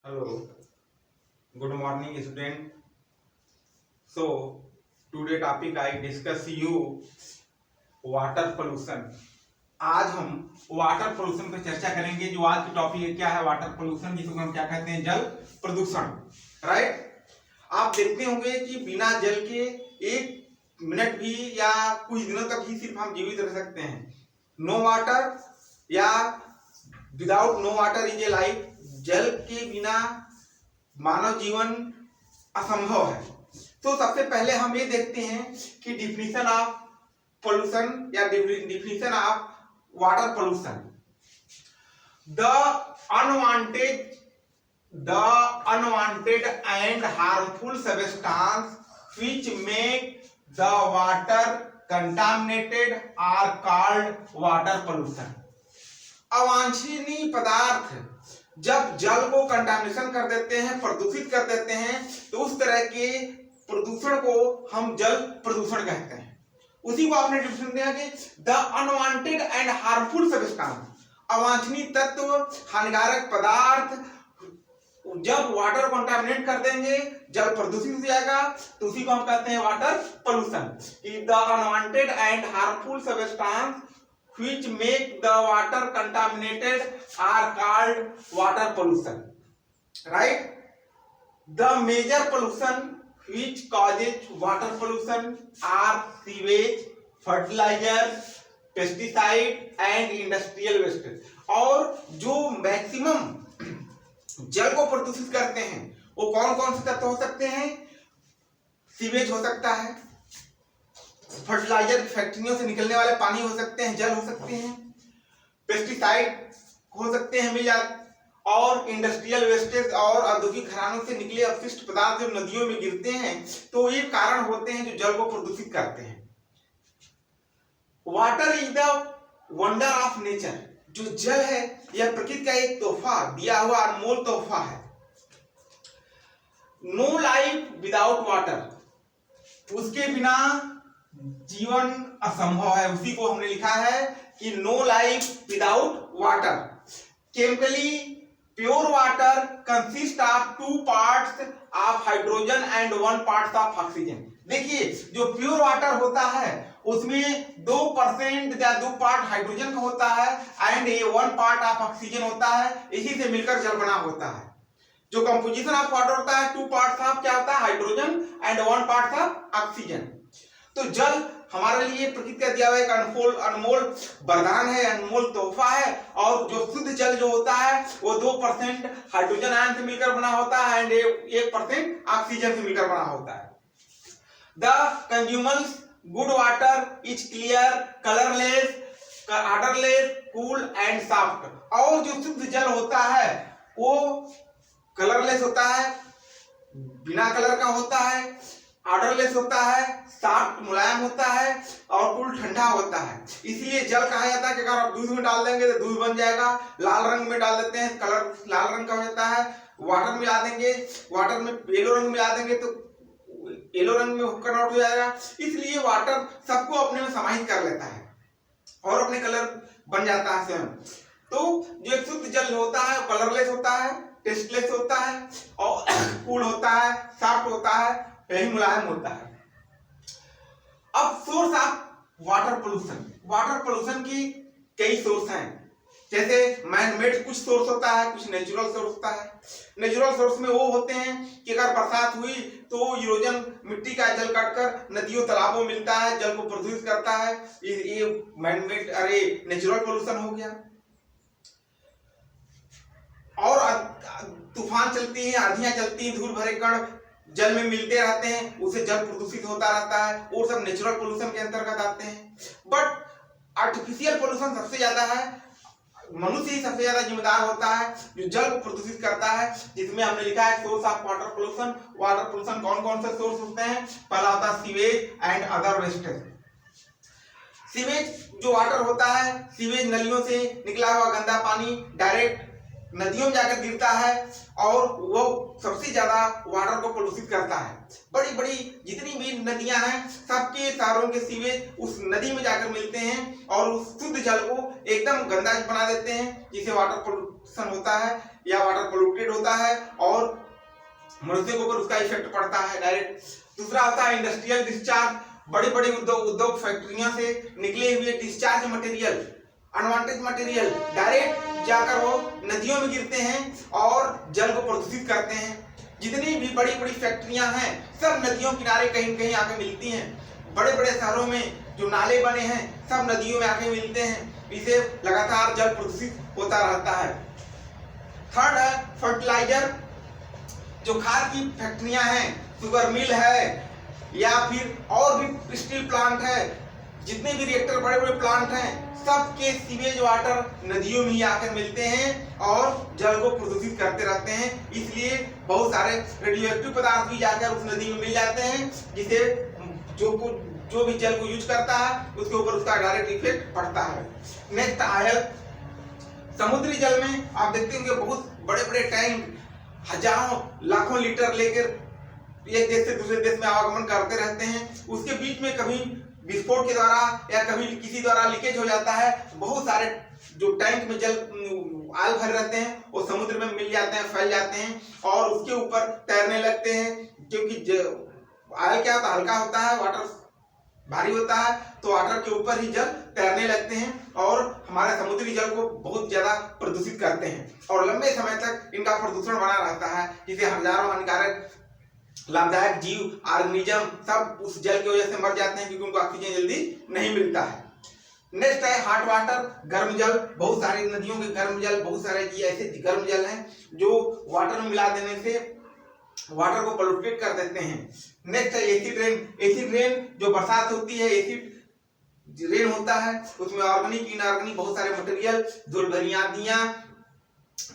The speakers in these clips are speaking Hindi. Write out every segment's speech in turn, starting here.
Hello, good morning student. So today topic I discuss you water pollution. आज हम वाटर पोल्यूशन पर चर्चा करेंगे। जो आज की टॉपिक है क्या है? वाटर पोल्यूशन, जिसको हम क्या कहते हैं? जल प्रदूषण। राइट। आप देखते होंगे कि बिना जल के एक मिनट भी या कुछ दिनों तक ही सिर्फ हम जीवित रह सकते हैं। नो वाटर या without no water is a life. जल के बिना मानव जीवन असंभव है। तो सबसे पहले हम ये देखते हैं कि डिफिनीशन ऑफ पोल्यूशन या definition of water pollution. The unwanted and harmful substance which make the water contaminated are called water pollution. अवांछनीय पदार्थ जब जल को कंटामिनेशन कर देते हैं, प्रदूषित कर देते हैं, तो उस तरह के प्रदूषण को हम जल प्रदूषण कहते हैं। उसी को आपने डिफिनेशन दिया कि the unwanted and harmful substance, अवांछनीय तत्व, हानिकारक पदार्थ जब वाटर कंटामिनेट कर देंगे, जल प्रदूषित हो जाएगा, तो उसी को हम कहते हैं water pollution. The unwanted and harmful substance which make the water contaminated are called water pollution. Right? The major pollution which causes water pollution are sewage, fertilizer, pesticide and industrial waste. और जो मैक्सिमम जल को प्रदूषित करते हैं वो कौन कौन से तत्व हो सकते हैं? सीवेज हो सकता है, फर्टिलाइजर फैक्ट्रियों से निकलने वाले पानी हो सकते हैं, जल हो सकते हैं, पेस्टिसाइड हो सकते हैं मिल और इंडस्ट्रियल वेस्टेज और औद्योगिक घरानों से निकले अपशिष्ट पदार्थ जब नदियों में गिरते हैं तो ये कारण होते हैं जो जल को प्रदूषित करते हैं। Water is the wonder of nature. जो जल है यह प्रकृति का एक तोहफा, दिया हुआ अनमोल तोहफा है। नो लाइफ विदाउट वाटर, उसके बिना जीवन असंभव है। उसी को हमने लिखा है कि no life without water. Chemically pure water consist of 2 parts of hydrogen and 1 part of oxygen. देखिए जो प्योर वाटर होता है उसमें 2% या 2 पार्ट हाइड्रोजन का होता है एंड 1 पार्ट ऑफ ऑक्सीजन होता है। इसी से मिलकर जल बना होता है। जो कंपोजिशन ऑफ वाटर होता है 2 पार्ट्स ऑफ क्या होता है? Hydrogen and 1 part of oxygen. तो जल हमारे लिए प्रकृति का दिया हुआ एक अनमोल वरदान है, अनमोल तोहफा है। और जो शुद्ध जल जो होता है वो 2% हाइड्रोजन आयन से मिलकर बना होता है एंड 1% ऑक्सीजन से मिलकर बना होता है। The consumers good water is clear, colourless, odourless, cool and soft. और जो शुद्ध जल होता है वो कलरलेस होता है, बिना कलर का होता है, ऑर्डरलेस होता है, सॉफ्ट मुलायम होता है और कूल ठंडा होता है। इसलिए जल कहा जाता है कि अगर आप दूध में डाल देंगे तो दूध बन जाएगा। लाल रंग में डाल देते हैं, कलर लाल रंग का हो जाता है। वाटर मिला देंगे, वाटर में येलो रंग मिला देंगे तो येलो रंग में कन्वर्ट हो जाएगा। इसलिए वाटर सबको अपने में समाहित कर लेता है और अपने कलर बन जाता है स्वयं। तो जो एक शुद्ध जल होता है कलरलेस होता है, टेस्टलेस होता है और कूल होता है, सॉफ्ट होता है, यही मुलायम होता है। अब source of water pollution. Water pollution की कई सोर्स हैं। जैसे मैन मेड कुछ सोर्स होता है, कुछ नेचुरल सोर्स होता है। नेचुरल सोर्स में वो होते हैं कि अगर बरसात हुई तो इरोजन मिट्टी का जल काटकर नदियों तालाबों में मिलता है, जल को प्रदूषित करता है। ये मैन मेड नेचुरल पोल्यूशन हो गया। और तूफान चलती है, आंधियां चलती हैं, धूल भरे कण जल में मिलते रहते हैं, उससे जल प्रदूषित होता रहता है। वो सब नेचुरल पोल्यूशन के अंतर्गत आते हैं। बट आर्टिफिशियल पोल्यूशन सबसे ज्यादा है, मनुष्य ही सबसे ज्यादा जिम्मेदार होता है जो जल को प्रदूषित करता है। जिसमें हमने लिखा है source of water pollution. Water pollution कौन कौन से सोर्स होते हैं? पहला होता है sewage and other wastage. Sewage जो वाटर होता है, सीवेज नलियों से निकला हुआ गंदा पानी डायरेक्ट नदियों में जाकर गिरता है और वो सबसे ज्यादा वाटर को प्रदूषित करता है। बड़ी बड़ी जितनी भी नदियां हैं सबके शहरों के सीवेज उस नदी में जाकर मिलते हैं और उस शुद्ध जल को एकदम गंदा बना देते हैं, जिसे वाटर पोल्यूशन होता है। या वाटर पोल्यूटेड होता है और मनुष्य के ऊपर उसका इफेक्ट पड़ता है डायरेक्ट। दूसरा होता है इंडस्ट्रियल डिस्चार्ज, बड़ी बड़ी उद्योग फैक्ट्रियों से निकले हुए discharge material, unwanted material direct जाकर वो नदियों में गिरते हैं और जल को प्रदूषित करते हैं। जितनी भी बड़ी बड़ी फैक्ट्रियां हैं सब नदियों किनारे कहीं कहीं आके मिलती हैं। बड़े बड़े शहरों में जो नाले बने हैं सब नदियों में आके मिलते हैं, इससे लगातार जल प्रदूषित होता रहता है। थर्ड है फर्टिलाइजर, जो खाद की फैक्ट्रियां हैं, शुगर मिल है या फिर और भी स्टील प्लांट है, जितने भी रिएक्टर बड़े बड़े प्लांट हैं सबके सीवेज वाटर नदियों में ही आकर मिलते हैं और जल को प्रदूषित करते रहते हैं। इसलिए बहुत सारे रेडियोएक्टिव पदार्थ भी जाकर उस नदी में मिल जाते हैं, जिसे जो भी जल को यूज करता है उसके ऊपर उसका डायरेक्ट इफेक्ट पड़ता है। नेक्स्ट आया समुद्री जल में आप देखते होंगे बहुत बड़े बड़े टैंक हजारों लाखों लीटर लेकर एक देश से दूसरे देश में आवागमन करते रहते हैं। उसके बीच में कभी विस्फोट के द्वारा या कभी किसी द्वारा लीकेज हो जाता है, बहुत सारे जो टैंक में जल आल भर रहते हैं वो समुद्र में मिल जाते हैं, फैल जाते हैं और उसके ऊपर तैरने लगते हैं। क्योंकि आयल क्या होता है, हल्का होता है, वाटर भारी होता है, तो वाटर के ऊपर ही जल तैरने लगते हैं और हमारे समुद्री जल को बहुत ज्यादा प्रदूषित करते हैं और लंबे समय तक इनका प्रदूषण बना रहता है, जिसे हजारों हानिकारक लाभदायक जीव ऑर्गेनिज्म सब उस जल की वजह से मर जाते हैं, क्योंकि उनको ऑक्सीजन जल्दी नहीं मिलता है। नेक्स्ट है हॉट वाटर, गर्म जल। बहुत सारी नदियों के गर्म जल, बहुत सारे ऐसे गर्म जल हैं जो वाटर में मिला देने से वाटर को पोल्यूटेड कर देते हैं। नेक्स्ट है एसिड रेन। एसिड रेन जो बरसात होती है, एसिड रेन होता है, उसमें ऑर्गेनिक इनऑर्गेनिक बहुत सारे मटेरियल, धूल भरी आंधियां,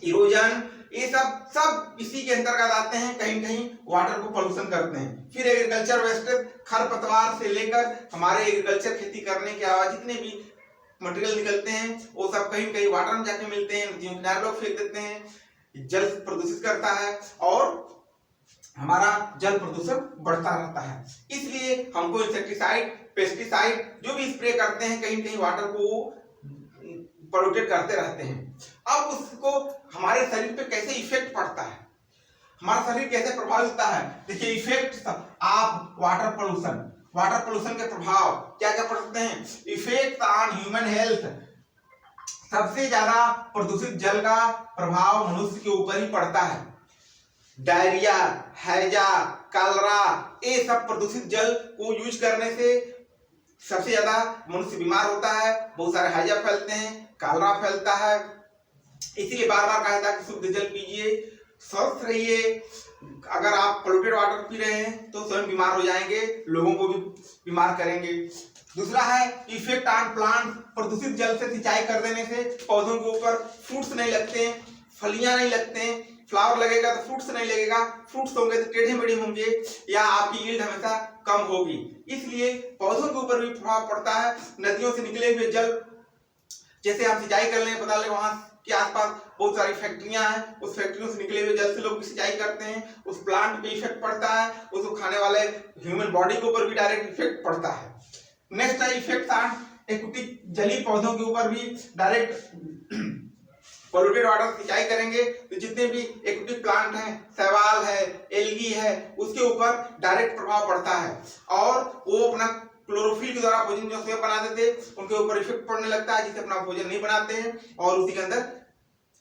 इरोजन, ये सब इसी के अंतर्गत आते हैं, कहीं कहीं वाटर को पोल्यूशन करते हैं। फिर एग्रीकल्चर वेस्टेज, खरपतवार से लेकर हमारे एग्रीकल्चर खेती करने के अलावा जितने भी मटेरियल निकलते हैं वो सब कहीं कहीं वाटर में जाके मिलते हैं, नदियों किनारे लोग फेंक देते हैं, जल प्रदूषित करता है और हमारा जल प्रदूषण बढ़ता रहता है। इसलिए हमको इंसेक्टिसाइड, पेस्टिसाइड जो भी स्प्रे करते हैं कहीं कहीं वाटर को पोल्यूटेड करते रहते हैं। अब उसको हमारे शरीर पे कैसे इफेक्ट पड़ता है, हमारा शरीर कैसे प्रभावित होता है, देखिए इफेक्ट ऑफ वाटर पोल्यूशन के प्रभाव क्या क्या पड़ते हैं। इफेक्ट ऑन ह्यूमन हेल्थ, सबसे ज्यादा प्रदूषित जल का प्रभाव मनुष्य के ऊपर ही पड़ता है। डायरिया, हैजा, कलरा, ये सब प्रदूषित जल को यूज करने से सबसे ज्यादा मनुष्य बीमार होता है, बहुत सारे हैजा फैलते हैं, कलरा फैलता है। इसीलिए बार बार कहा जाता है कि शुद्ध जल पीजिए, स्वस्थ रहिए। अगर आप पोल्यूटेड वाटर पी रहे हैं तो स्वयं बीमार हो जाएंगे, लोगों को भी बीमार करेंगे। दूसरा है इफेक्ट ऑन प्लांट, प्रदूषित जल से सिंचाई कर देने से पौधों के ऊपर फ्रूट्स नहीं लगते हैं, फलियां नहीं लगते हैं, फ्लावर लगेगा तो फ्रूट्स नहीं लगेगा, फ्रूट्स होंगे तो टेढ़े मेढ़े होंगे या आपकी यील्ड हमेशा कम होगी। इसलिए पौधों के ऊपर भी प्रभाव पड़ता है। नदियों से निकले हुए जल, जैसे हम सिंचाई कर लें, पता लगे वहां के आसपास बहुत सारी फैक्ट्रियां हैं, उस फैक्ट्रियों से निकले हुए जल से लोग सिंचाई करते हैं, उस प्लांट पे इफेक्ट पड़ता है, उसको खाने वाले ह्यूमन बॉडी के ऊपर भी डायरेक्ट इफेक्ट पड़ता है। नेक्स्ट है इफेक्ट ऑन एक्वेटिक, जलीय पौधों के ऊपर भी डायरेक्ट पोल्यूटेड वाटर सिंचाई करेंगे तो जितने भी एक्वेटिक प्लांट हैं, शैवाल है, एल्गी है, उसके ऊपर डायरेक्ट प्रभाव पड़ता है और वो अपना क्लोरोफिल के द्वारा भोजन जो स्वयं बनाते थे उनके ऊपर इफेक्ट पड़ने लगता है, जिससे अपना भोजन नहीं बनाते हैं और उसी के अंदर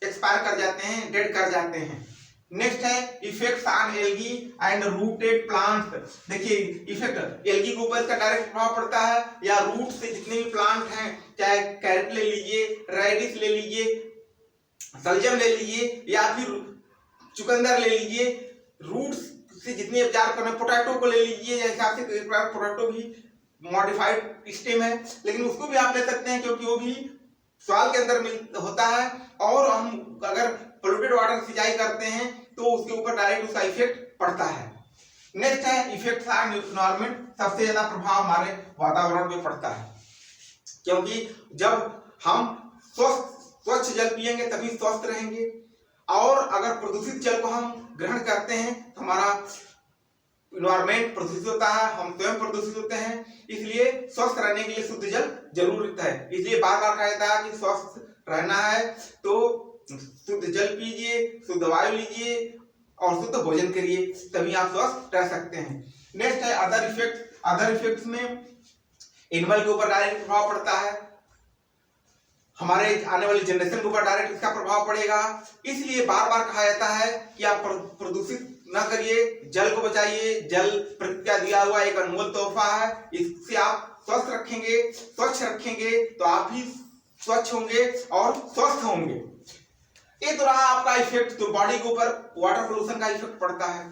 एक्सपायर कर जाते हैं, डेड कर जाते हैं। नेक्स्ट है effects on algae and rooted plants. देखिए इफेक्ट एल्गी के ऊपर इसका डायरेक्ट प्रभाव पड़ता है, या रूट से जितने भी प्लांट हैं, चाहे कैरेट ले लीजिए, रेडिश ले लीजिए, सलजम ले लीजिए या फिर चुकंदर ले लीजिए, रूट्स से जितने अब्जॉर्ब करना, पोटैटो को ले लीजिए, हिसाब से पोटैटो भी मॉडिफाइड स्टेम है, लेकिन उसको भी आप ले सकते हैं क्योंकि वो भी सॉइल के अंदर होता है और हम अगर पोल्यूटेड वाटर सिंचाई करते हैं तो उसके ऊपर डायरेक्ट उसका इफेक्ट पड़ता है। नेक्स्ट है इफेक्ट ऑन एनवायरनमेंट, सबसे ज्यादा प्रभाव हमारे वातावरण पे पड़ता है, क्योंकि जब हम स्वच्छ जल पिएंगे तभी स्वस्थ रहेंगे और अगर प्रदूषित जल को हम ग्रहण करते हैं तो हमारा एनवायरनमेंट प्रदूषित होता है, हम स्वयं प्रदूषित होते हैं। इसलिए स्वस्थ रहने के लिए शुद्ध जल जरूरत है। इसलिए बार बार कहा जाता है कि स्वस्थ रहना है तो शुद्ध जल पीजिए, शुद्ध वायु लीजिए और शुद्ध भोजन करिए, तभी आप स्वस्थ रह सकते हैं। नेक्स्ट है अदर इफेक्ट। अदर इफेक्ट्स में एनिमल के ऊपर डायरेक्ट प्रभाव पड़ता है, हमारे आने वाली जनरेशन के ऊपर डायरेक्ट इसका प्रभाव पड़ेगा। इसलिए बार बार कहा जाता है कि आप प्रदूषित न करिए, जल को बचाइए। जल प्रकृति का दिया हुआ एक अनमोल तोहफा है, इससे आप स्वस्थ रखेंगे, स्वच्छ रखेंगे तो आप भी स्वच्छ होंगे और स्वस्थ होंगे। ये तो रहा आपका इफेक्ट, तो बॉडी के ऊपर वाटर पोल्यूशन का इफेक्ट पड़ता है।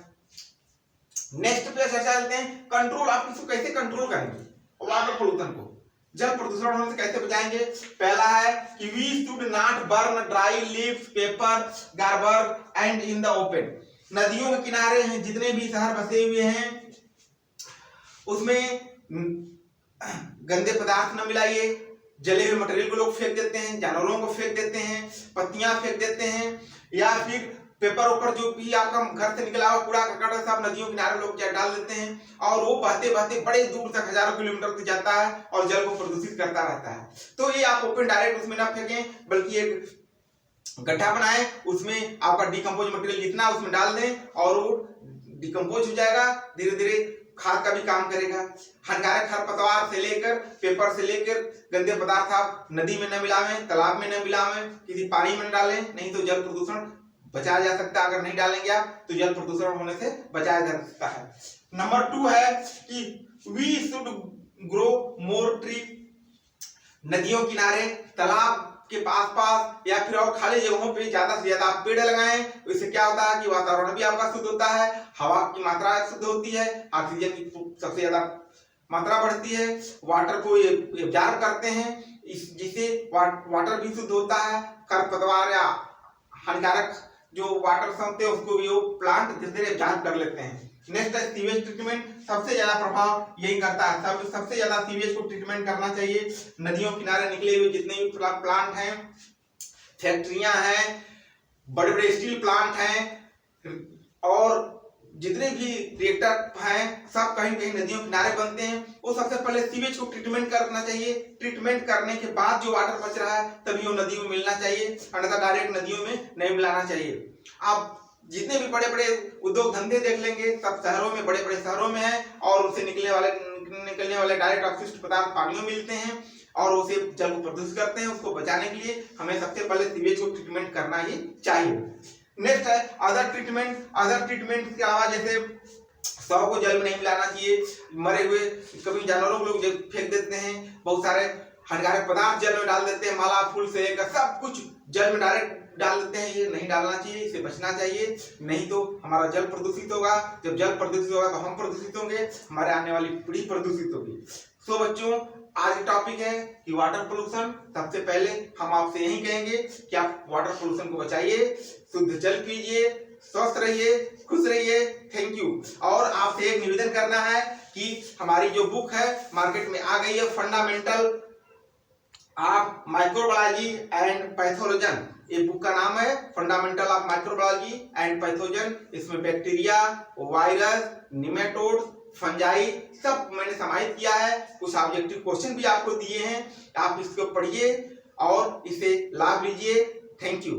नेक्स्ट पे चर्चा करते हैं कंट्रोल। आप इसको कैसे कंट्रोल करेंगे वाटर पोल्यूशन को, जल प्रदूषण होने से कैसे बचाएंगे। पहला है कि we should not burn dry leaves, paper, garbage and in the open. नदियों के किनारे हैं जितने भी शहर बसे हुए हैं उसमें गंदे पदार्थ न मिलाइए। जले हुए मटेरियल को लोग फेंक देते हैं, जानवरों को फेंक देते हैं, पत्तियां फेंक देते हैं, या फिर पेपर ऊपर जो भी आपका घर से निकला हुआ कूड़ा करकट सब नदियों के किनारे लोग डाल देते हैं और वो बहते बहते बड़े दूर तक हजारों किलोमीटर तक जाता है और जल को प्रदूषित करता रहता है। तो ये आप ओपन डायरेक्ट उसमें ना फेंकें, बल्कि एक गड्ढा बनाएं, उसमें आपका डिकम्पोज मटेरियल जितना उसमें डाल दें और वो डिकम्पोज हो जाएगा, धीरे धीरे खाद का भी काम करेगा। हानिकारक खरपतवार से लेकर पेपर से लेकर गंदे पदार्थ आप नदी में न मिलावें, तालाब में न मिलावें, किसी पानी में न डालें, नहीं तो जल प्रदूषण बचाया जा सकता है। अगर नहीं डालेंगे आप तो जल प्रदूषण होने से बचाया जा सकता है। नंबर 2 है कि we should grow more tree. नदियों किनारे, तालाब के पास या फिर और खाली जगहों पे ज्यादा से ज्यादा आप पेड़ लगाएं। इससे क्या होता है कि वातावरण भी आपका शुद्ध होता है, हवा की मात्रा शुद्ध होती है, ऑक्सीजन की सबसे ज्यादा मात्रा बढ़ती है, वाटर को एब्जॉर्ब करते हैं, जिससे वाटर भी शुद्ध होता है। खरपतवार या हानिकारक जो वाटर समझते हैं उसको भी वो प्लांट धीरे धीरे एब्जॉर्ब कर लेते हैं। नेक्स्ट है सीवेज ट्रीटमेंट। सबसे ज्यादा प्रभाव यही करता है, सबसे ज्यादा सीवेज को ट्रीटमेंट करना चाहिए। नदियों किनारे निकले हुए जितने भी प्लांट हैं, फैक्ट्रियां हैं, बड़े बड़े स्टील प्लांट हैं और जितने भी रिएक्टर हैं सब कहीं कहीं नदियों किनारे बनते हैं। वो सबसे पहले सीवेज को ट्रीटमेंट करना चाहिए। ट्रीटमेंट करने के बाद जो वाटर बच रहा है तभी वो नदियों में मिलना चाहिए, अन्यथा डायरेक्ट नदियों में नहीं मिलाना चाहिए। आप जितने भी बड़े बड़े उद्योग धंधे देख लेंगे सब शहरों में, बड़े बड़े शहरों में है और उससे निकलने वाले डायरेक्ट अपशिष्ट पदार्थ पानियों में मिलते हैं और उसे जल को प्रदूषित करते हैं। उसको बचाने के लिए हमें सबसे पहले सीवेज को ट्रीटमेंट करना ही चाहिए। नेक्स्ट है अदर ट्रीटमेंट। अदर ट्रीटमेंट के अलावा जैसे शव को जल में नहीं मिलाना चाहिए, मरे हुए कभी जानवरों को लोग फेंक देते हैं, बहुत सारे हानिकारक पदार्थ जल में डाल देते हैं, माला फूल से लेकर सब कुछ जल में डायरेक्ट डाल देते हैं। ये नहीं डालना चाहिए, इसे बचना चाहिए, नहीं तो हमारा जल प्रदूषित होगा। जब जल प्रदूषित होगा तो हम प्रदूषित होंगे, हमारे आने वाली पीढ़ी प्रदूषित होगी। सो बच्चों, आज टॉपिक है कि वाटर पोल्यूशन। सबसे पहले हम आपसे यही कहेंगे कि आप वाटर पोल्यूशन को बचाइए, शुद्ध जल पीजिए, स्वस्थ रहिए, खुश रहिए। Thank you. और आपसे एक निवेदन करना है कि हमारी जो बुक है मार्केट में आ गई है, fundamental of microbiology and pathology. ये बुक का नाम है fundamental of microbiology and pathogen. इसमें बैक्टीरिया, वायरस, निमेटोड्स, फंजाई सब मैंने समाहित किया है। कुछ ऑब्जेक्टिव क्वेश्चन भी आपको दिए हैं, आप इसको पढ़िए और इसे लाभ लीजिए। Thank you.